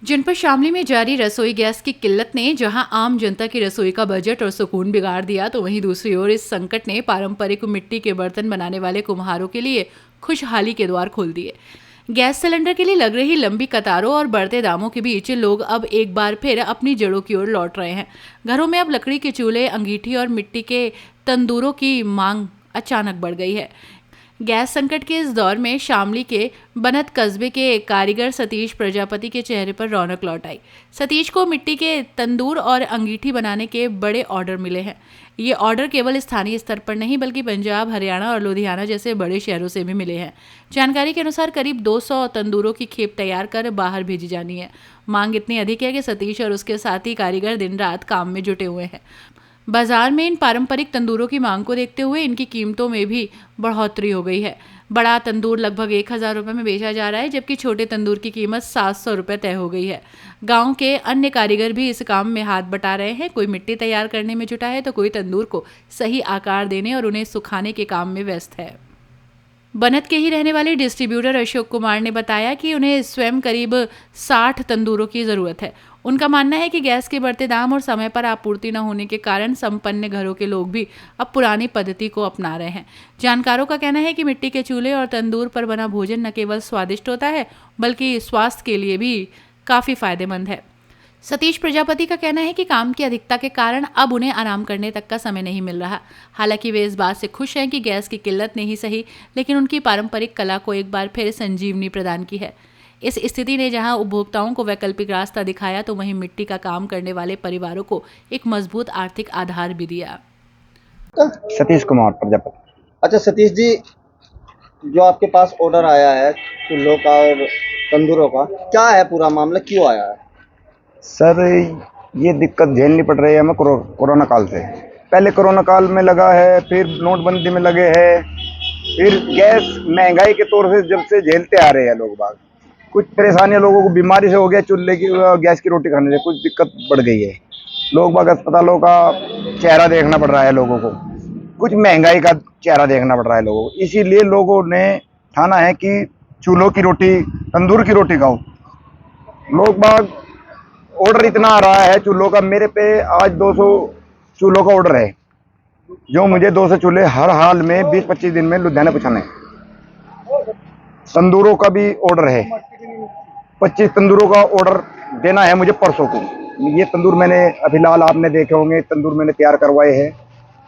जनपद शामली में जारी रसोई गैस की किल्लत ने जहां आम जनता की रसोई का बजट और सुकून बिगाड़ दिया, तो वहीं दूसरी ओर इस संकट ने पारंपरिक मिट्टी के बर्तन बनाने वाले कुम्हारों के लिए खुशहाली के द्वार खोल दिए। गैस सिलेंडर के लिए लग रही लंबी कतारों और बढ़ते दामों के बीच लोग अब एक बार फिर अपनी जड़ों की ओर लौट रहे हैं। घरों में अब लकड़ी के चूल्हे, अंगीठी और मिट्टी के तंदूरों की मांग अचानक बढ़ गई है। गैस संकट के इस दौर में शामली के बनत कस्बे के कारीगर सतीश प्रजापति के चेहरे पर रौनक लौट आई। सतीश को मिट्टी के तंदूर और अंगीठी बनाने के बड़े ऑर्डर मिले हैं। ये ऑर्डर केवल स्थानीय स्तर पर नहीं बल्कि पंजाब, हरियाणा और लुधियाना जैसे बड़े शहरों से भी मिले हैं। जानकारी के अनुसार करीब 200 तंदूरों की खेप तैयार कर बाहर भेजी जानी है। मांग इतनी अधिक है कि सतीश और उसके साथी कारीगर दिन रात काम में जुटे हुए हैं। बाजार में इन पारंपरिक तंदूरों की मांग को देखते हुए इनकी कीमतों में भी बढ़ोतरी हो गई है। बड़ा तंदूर लगभग 1,000 रुपये में बेचा जा रहा है, जबकि छोटे तंदूर की कीमत 700 रुपये तय हो गई है। गांव के अन्य कारीगर भी इस काम में हाथ बटा रहे हैं। कोई मिट्टी तैयार करने में जुटा है तो कोई तंदूर को सही आकार देने और उन्हें सुखाने के काम में व्यस्त है। बनत के ही रहने वाले डिस्ट्रीब्यूटर अशोक कुमार ने बताया कि उन्हें स्वयं करीब 60 तंदूरों की ज़रूरत है। उनका मानना है कि गैस के बढ़ते दाम और समय पर आपूर्ति न होने के कारण संपन्न घरों के लोग भी अब पुरानी पद्धति को अपना रहे हैं। जानकारों का कहना है कि मिट्टी के चूल्हे और तंदूर पर बना भोजन न केवल स्वादिष्ट होता है बल्कि स्वास्थ्य के लिए भी काफ़ी फायदेमंद है। सतीश प्रजापति का कहना है कि काम की अधिकता के कारण अब उन्हें आराम करने तक का समय नहीं मिल रहा। हालांकि वे इस बात से खुश हैं कि गैस की किल्लत नहीं सही, लेकिन उनकी पारंपरिक कला को एक बार फिर संजीवनी प्रदान की है। इस स्थिति ने जहां उपभोक्ताओं को वैकल्पिक रास्ता दिखाया, तो वहीं मिट्टी का काम करने वाले परिवारों को एक मजबूत आर्थिक आधार भी दिया। सतीश कुमार प्रजापति। अच्छा सतीश जी, जो आपके पास ऑर्डर आया है चूल्हों का और तंदूरों का, क्या है पूरा मामला, क्यों आया है? सर, ये दिक्कत झेलनी पड़ रही है हमें कोरोना काल से। पहले कोरोना काल में लगा है, फिर नोटबंदी में लगे हैं, फिर गैस महंगाई के तौर से जब से झेलते आ रहे हैं लोग बाग। कुछ परेशानियां लोगों को बीमारी से हो गया, चूल्हे की गैस की रोटी खाने से कुछ दिक्कत बढ़ गई है। लोग बाग अस्पतालों का चेहरा देखना पड़ रहा है लोगों को, कुछ महंगाई का चेहरा देखना पड़ रहा है लोगों को। इसीलिए लोगों ने ठाना है कि चूल्हों की रोटी, तंदूर की रोटी खाओ। लोग बाग ऑर्डर इतना आ रहा है चूल्हों का, मेरे पे आज 200 चूल्हों का ऑर्डर है, जो मुझे 200 चूल्हे हर हाल में 20-25 दिन में लुधियाना पहुंचाने। तंदूरों का भी ऑर्डर है, 25 तंदूरों का ऑर्डर देना है मुझे परसों को। ये तंदूर मैंने फिलहाल आपने देखे होंगे, तंदूर मैंने तैयार करवाए हैं।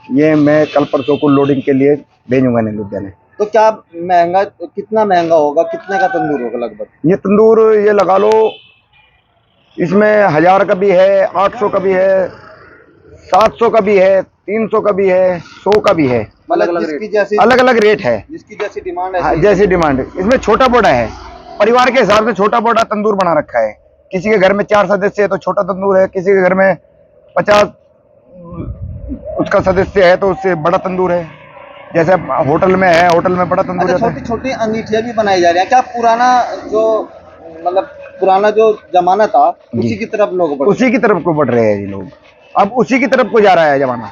ये मैं कल परसों को लोडिंग के लिए भेजूंगा नहीं लुधियाना। तो क्या महंगा, कितना महंगा होगा, कितने का तंदूर होगा लगभग? ये तंदूर ये लगा लो, इसमें 1000 का भी है, 800 का भी है, 700 का भी है, 300 का भी है, 100 का भी है। अलग अलग रेट है, जिसकी जैसी डिमांड है। हाँ, जैसी डिमांड। इसमें छोटा बड़ा है, परिवार के हिसाब से छोटा बड़ा तंदूर बना रखा है। किसी के घर में 4 सदस्य है तो छोटा तंदूर है, किसी के घर में 50 उसका सदस्य है तो उससे बड़ा तंदूर है। जैसे होटल में है, होटल में बड़ा तंदूर है। छोटी छोटी अंगीठियां भी बनाई जा रही है क्या? पुराना जो जमाना था उसी की तरफ लोग उसी की तरफ को बढ़ रहे हैं ये लोग। अब उसी की तरफ को जा रहा है जमाना,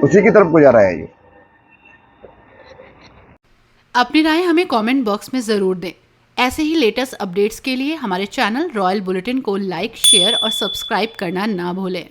उसी की तरफ को जा रहा है ये। अपनी राय हमें कमेंट बॉक्स में ज़रूर दें। ऐसे ही लेटेस्ट अपडेट्स के लिए हमारे चैनल रॉयल बुलेटिन को लाइक, शेयर और सब्सक्राइब करना ना भूलें।